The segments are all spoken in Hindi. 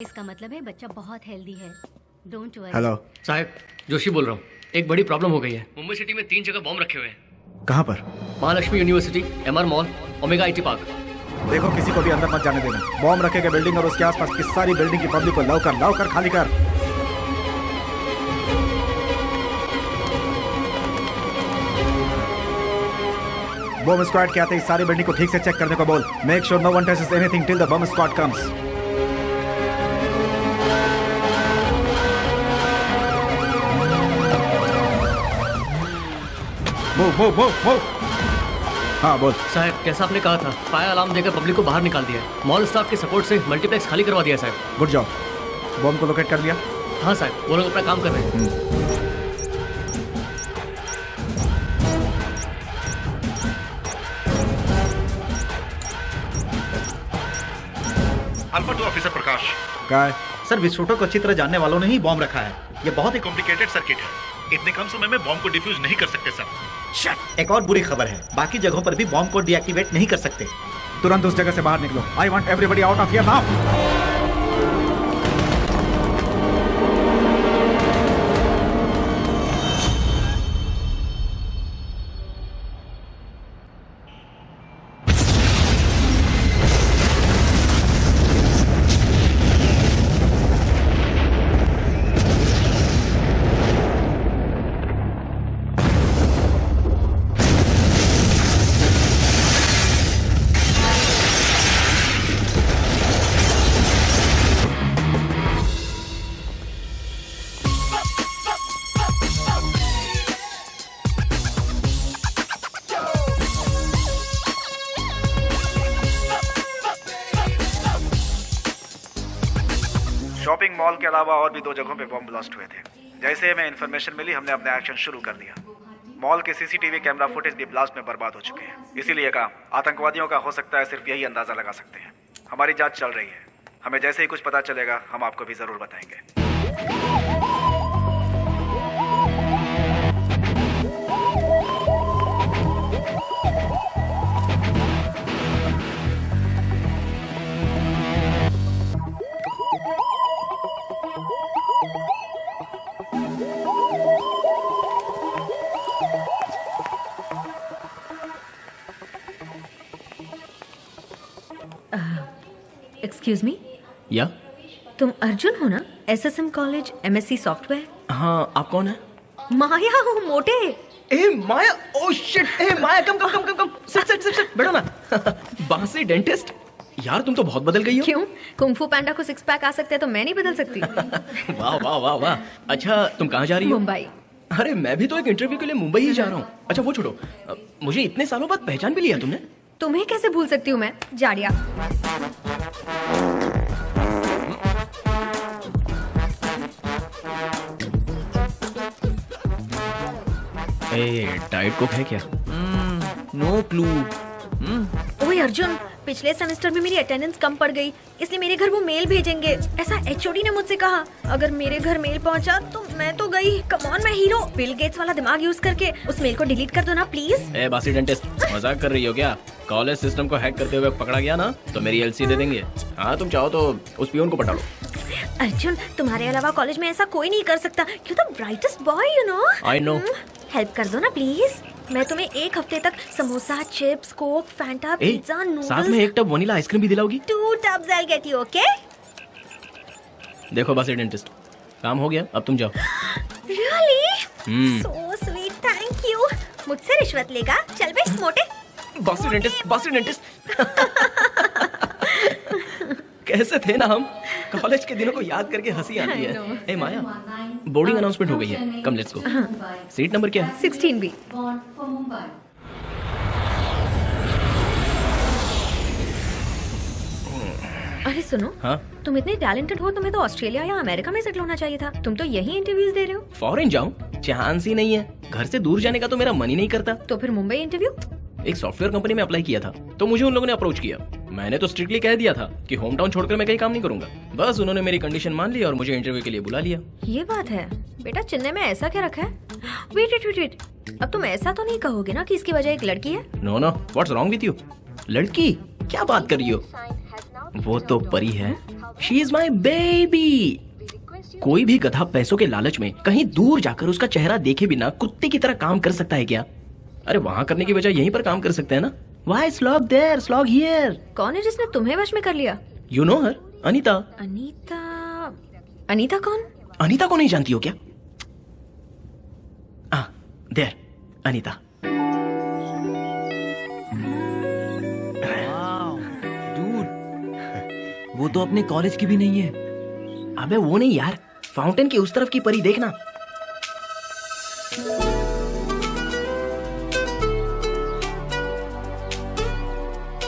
इसका मतलब है बच्चा बहुत हेल्दी है। Don't worry. हेलो साहब, जोशी बोल रहा हूँ। एक बड़ी प्रॉब्लम हो गई है। मुंबई सिटी में 3 जगह बॉम्ब रखे हुए हैं। कहाँ पर? Mahalakshmi university, MR mall, omega IT park. देखो किसी को भी अंदर मत जाने देना। बॉम्ब रखे गए बिल्डिंग और उसके आसपास की सारी बिल्डिंग की पब्लिक को लाओ कर खाली कर। बॉम्ब स्क्वाड के आते ही सारी बिल्डिंग को ठीक से चेक करने को बोल। Make sure no one touches anything till the bomb squad comes. Move. हाँ बोल। साहब, कैसा आपने कहा था, फायर अलार्म देकर पब्लिक को बाहर निकाल दिया है। मॉल स्टाफ के सपोर्ट से मल्टीप्लेक्स खाली करवा दिया साहब। Good job. बॉम्ब को लोकेट कर लिया? हाँ साहब, वो लोग अपना काम कर रहे हैं। अल्फा 2 ऑफिसर प्रकाश। क्या है? सर, विस्फोटक को अच्छी तरह जानने वालों ने ही बॉम्ब रखा है। ये बहुत ही कॉम्प्लिकेटेड सर्किट है। इतने कम समय में बॉम्ब को डिफ्यूज नहीं कर सकते सर। एक और बुरी खबर है, बाकी जगहों पर भी बॉम्ब को डीएक्टिवेट नहीं कर सकते। तुरंत उस जगह से बाहर निकलो। I want everybody out of here now. Shopping mall के अलावा और भी 2 जगहों पे बॉम्ब ब्लास्ट हुए थे। जैसे हमें इन्फॉर्मेशन मिली, हमने अपना एक्शन शुरू कर दिया। मॉल के सीसीटीवी कैमरा फुटेज भी ब्लास्ट में बर्बाद हो चुके हैं। इसीलिए कहा आतंकवादियों का हो सकता है, सिर्फ यही अंदाजा लगा सकते हैं। हमारी जांच चल रही है। हमें जैसे ही कुछ पता चलेगा हम आपको भी जरूर बताएंगे। एक्सक्यूज मी, या? तुम अर्जुन हो ना? SSM college MSc software. हाँ, आप कौन है? माया हूँ, मोटे। ए माया, ओह शिट, ए माया, कम। सिट, बैठो ना। बांसी डेंटिस्ट। यार, तुम तो बहुत बदल गई हो। क्यों? कुंफू पैंडा को 6 पैक आ सकते हैं तो मैं नहीं बदल सकती? वाह। अच्छा, तुम कहाँ जा रही हो? मुंबई। अरे, मैं भी तो एक इंटरव्यू के लिए मुंबई ही जा रहा हूँ। अच्छा, वो छोड़ो। मुझे इतने सालों बाद पहचान भी लिया तुमने। तुम्हें कैसे भूल सकती हूँ मैं, जाड़िया। डाइट कोक है क्या? No clue. ओए अर्जुन, पिछले सेमेस्टर में मेरी अटेंडेंस कम पड़ गई, इसलिए मेरे घर वो मेल भेजेंगे। ऐसा HOD ने मुझसे कहा। अगर मेरे घर मेल पहुंचा तो मैं तो गई। कम ऑन, मैं हीरो। बिल गेट्स वाला दिमाग यूज करके उस मेल को डिलीट कर दो ना प्लीज। ए बासी डेंटिस्ट, मजाक कर रही हो क्या? कॉलेज सिस्टम को हैक करते हुए पकड़ा गया ना तो मेरी LC दे देंगे। हाँ, तुम चाहो तो उस पियून को पटा लो। अर्जुन, तुम्हारे अलावा कॉलेज में ऐसा कोई नहीं कर सकता। You the brightest boy, you know. I know. Help कर दो ना प्लीज। मैं तुम्हें 1 हफ्ते तक samosa, chips, Coke, Fanta, pizza, noodles. साथ में 1 टब वनीला आइसक्रीम भी दिलाओगी? 2 tubs I'll get you, okay? देखो बासी डेंटिस्ट, काम हो गया, अब तुम जाओ। Really? So sweet, thank you. मुझसे रिश्वत लेगा? चल बे मोटे। बासी डेंटिस्ट। कैसे थे ना हम? कॉलेज के दिनों को याद करके हंसी आती है। ए माया, बोर्डिंग अनाउंसमेंट हो गई है, come let's go. Seat number क्या है? 16B। अरे सुनो। हाँ? तुम इतने टैलेंटेड हो, तुम्हें तो ऑस्ट्रेलिया या अमेरिका में सेटल होना चाहिए था। तुम तो यही इंटरव्यूज दे रहे हो। फॉरेन जाऊं? चांस ही नहीं है। घर से दूर जाने का तो मेरा मन ही नहीं करता। तो फिर मुंबई इंटरव्यू? एक सॉफ्टवेयर कंपनी में अप्लाई किया था तो मुझे उन लोगों ने अप्रोच किया। मैंने तो स्ट्रिक्टली कह दिया था कि होम टाउन छोड़कर मैं कहीं काम नहीं करूंगा। बस उन्होंने मेरी कंडीशन मान ली और मुझे इंटरव्यू के लिए बुला लिया। ये बात है। बेटा, चेन्नई में ऐसा क्या रखा है? वेट, अब तुम ऐसा तो नहीं कहोगे ना कि इसकी वजह एक लड़की है? No, what's wrong with you? लड़की? क्या बात कर रही हो? वो तो परी है। She is my baby. कोई भी गधा पैसों के लालच में कहीं दूर जाकर उसका चेहरा देखे बिना कुत्ते की तरह काम कर सकता है क्या? अरे वहां करने की बजाय यहीं पर काम कर सकते हैं ना। Why slog there, slog here? कौन है जिसने तुम्हें वश में कर लिया? You know her, Anita. Anita? Anita कौन? अनीता को नहीं जानती हो क्या? देयर, अनीता। डूड, वो तो अपने कॉलेज की भी नहीं है। अबे वो नहीं यार, फाउंटेन की उस तरफ की परी देखना।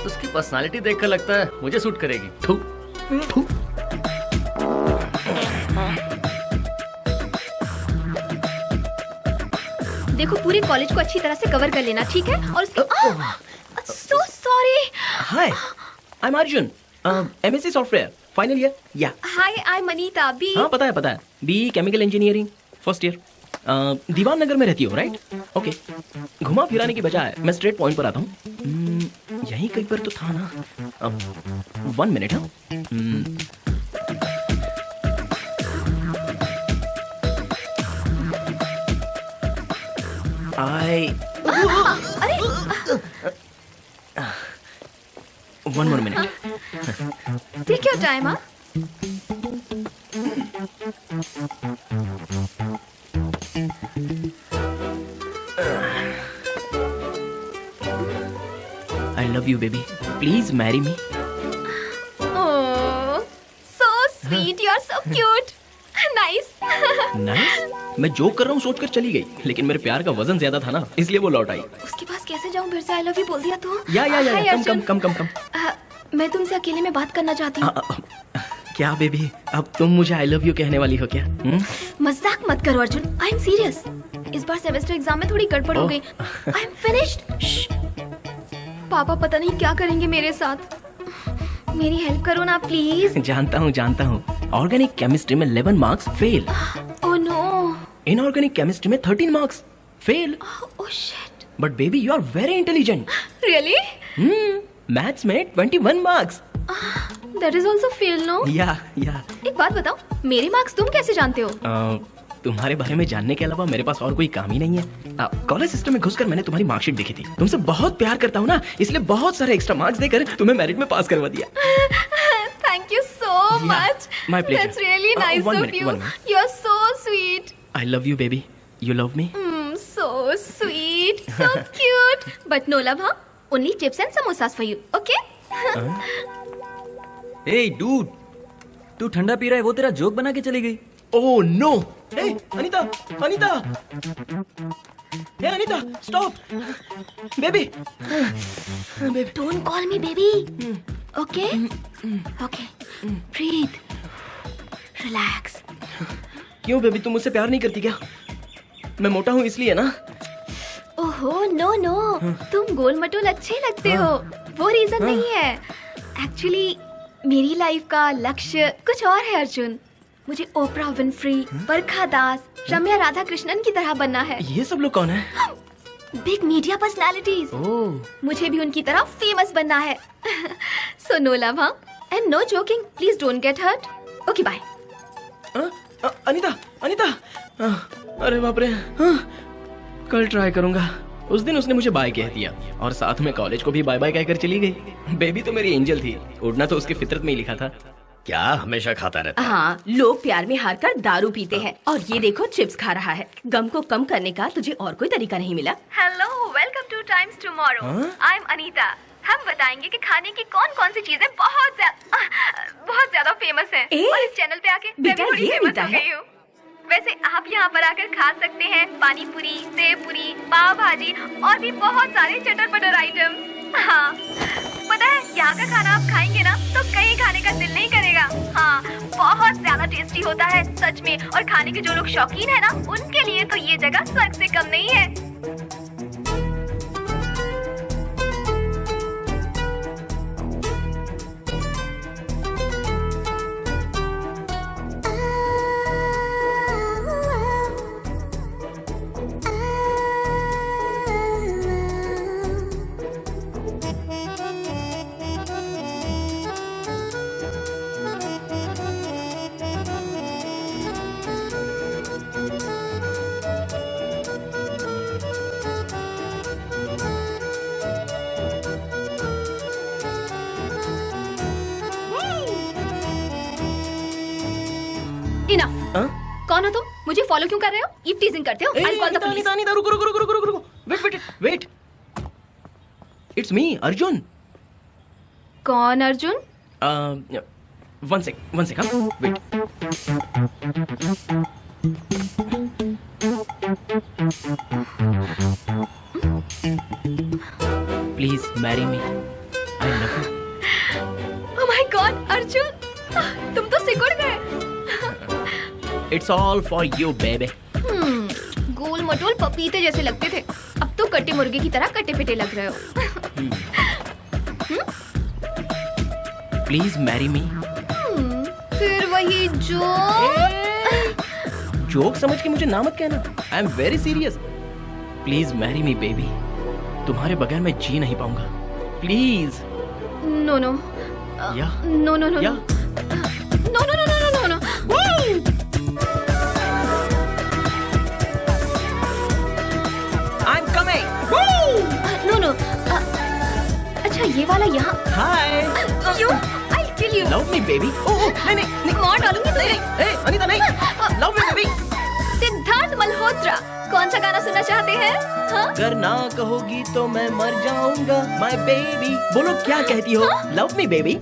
उसकी पर्सनालिटी देखकर लगता है मुझे सूट करेगी। थू, थू। देखो पूरे कॉलेज को अच्छी तरह से कवर कर लेना, ठीक है? और उसके so sorry. Hi, I am Arjun, MSc software final year. या hi, I am Anita B. हाँ पता है, B chemical engineering first year. Diwan Nagar में रहती हो राइट? ओके, घुमा फिराने की बजाय मैं स्ट्रेट पॉइंट पर आता हूँ। यहीं कहीं पर तो था ना। 1 मिनट। हाँ, one more minute. Take your time. हाँ, I love you baby, please marry me. oh so sweet, you are so cute. nice. Nice? मैं जोक कर रहा हूँ सोचकर चली गई, लेकिन मेरे प्यार का वजन ज्यादा था ना, इसलिए वो लौट आई। उसके पास कैसे जाऊँ? फिर से आई लव यू बोल दिया तो। या Hi, अर्जुन। कम। मैं तुमसे अकेले में बात करना चाहती हूँ। क्या बेबी, अब तुम मुझे आई लव यू कहने वाली हो क्या? मजाक मत करो अर्जुन, आई एम सीरियस। इस बार सेमेस्टर एग्जाम में थोड़ी गड़बड़ हो गई। I am finished. पापा पता नहीं क्या करेंगे मेरे साथ। मेरी हेल्प करो ना प्लीज। जानता हूँ। ऑर्गेनिक केमिस्ट्री में 11 marks fail. Oh no. Inorganic chemistry में 13 marks fail. Oh shit. But baby you are very intelligent. Really? Maths में 21 marks. That is also fail no? या एक बात बताओ, मेरे मार्क्स तुम कैसे जानते हो? तुम्हारे बारे में जानने के अलावा मेरे पास और कोई काम ही नहीं है। कॉलेज सिस्टम में घुसकर मैंने तुम्हारी मार्कशीट देखी थी। तुमसे बहुत प्यार करता हूँ ना, इसलिए बहुत सारे एक्स्ट्रा मार्क्स देकर तुम्हें मेरिट में पास करवा दिया। Thank you so much. my pleasure. That's really nice one of minute, you. one minute. You are so sweet. I love you baby, you love me? So sweet, so cute. But no love, huh? Only chips and samosas for you, okay? A dude, तू ठंडा पी रहा है, वो तेरा जोक बना के चली गई। Oh no! Hey Anita! Hey Anita, stop! Baby! Don't call me baby. Okay? Okay. Breathe. Relax. क्यों बेबी, तुम मुझसे प्यार नहीं करती क्या? मैं मोटा हूँ इसलिए ना? ओहो नो नो, तुम गोल मटोल अच्छे लगते हो, वो रीजन नहीं है। एक्चुअली मेरी लाइफ का लक्ष्य कुछ और है अर्जुन। मुझे ओपरा विनफ्री, बरखा दास, रम्या राधा कृष्णन की तरह बनना है। ये सब लोग कौन है? Big media personalities. ओह, मुझे भी उनकी तरह फेमस बनना है। So no love and no joking, please don't get hurt. Okay bye. Anita! अरे बाप रे, कल ट्राई करूंगा। उस दिन उसने मुझे बाय कह दिया और साथ में कॉलेज को भी बाय बाय कहकर चली गई। बेबी तो मेरी एंजल थी, उड़ना तो उसकी फितरत में ही लिखा था। क्या हमेशा खाता रहता है? हाँ, लोग प्यार में हार कर दारू पीते हैं और ये देखो चिप्स खा रहा है। गम को कम करने का तुझे और कोई तरीका नहीं मिला? Hello, welcome to Times Tomorrow. हाँ? I am Anita. हम बताएंगे कि खाने की कौन कौन सी चीजें बहुत ज्यादा फेमस हैं। ए? और इस चैनल पे आके मैं बेटा, भी थोड़ी ये फेमस अनीता हो है? गई हूँ। वैसे आप यहाँ पर आकर खा सकते हैं पानी पूरी, सेव पूरी, पाव भाजी और भी बहुत सारे चटर पटर आइटम। हाँ, पता है यहाँ का खाना आप खाएंगे ना तो कहीं खाने का दिल नहीं करेगा। हाँ, बहुत ज्यादा टेस्टी होता है सच में। और खाने के जो लोग शौकीन है ना, उनके लिए तो ये जगह स्वर्ग से कम नहीं है। इनफ। हाँ? कौन हो तुम? मुझे फॉलो क्यों कर रहे हो? ईव टीजिंग करते हो? I'll call the police. Anita, रुको। वेट। It's me, Arjun. कौन अर्जुन? वन सेक, हाँ, wait. Please marry me, I love you. Oh my God, Arjun, तुम तो सिकुड़ गए। It's all for you baby. गोल मटोल पपीते जैसे लगते थे, अब तो कटे मुर्गे की तरह कटे पिटे लग रहे हो। प्लीज मैरी मी। फिर वही जो जोक समझ के मुझे ना मत कहना, I am very serious. Please marry me baby, तुम्हारे बगैर मैं जी नहीं पाऊंगा, please. No no yeah no no no yeah no no no no no no. I am coming. No no. अच्छा ये वाला यहाँ। Hi, You, I'll kill you. Love me baby. Oh नहीं, मार डालूंगी तुझे। ए अनीता नहीं, love me baby. Siddharth Malhotra, कौन सा गाना सुनना चाहते हैं? हाँ? अगर ना कहोगी तो मैं मर जाऊंगा, माय बेबी। बोलो क्या कहती हो? Love me baby.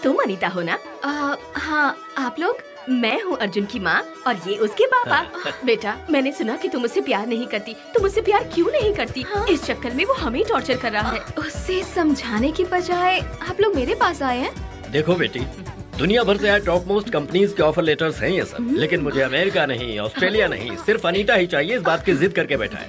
तुम अनीता हो ना? हाँ, आप लोग? मैं हूँ अर्जुन की माँ और ये उसके पापा। बेटा, मैंने सुना कि तुम मुझसे प्यार नहीं करती। तुम मुझसे प्यार क्यों नहीं करती? इस चक्कर में वो हमें टॉर्चर कर रहा है। उसे समझाने की बजाय आप लोग मेरे पास आए हैं। देखो बेटी, दुनिया भर से आए टॉप मोस्ट कंपनीज के ऑफर लेटर्स हैं ये सब, लेकिन मुझे अमेरिका नहीं, ऑस्ट्रेलिया नहीं, सिर्फ अनीता ही चाहिए। इस बात की जिद करके बैठा है।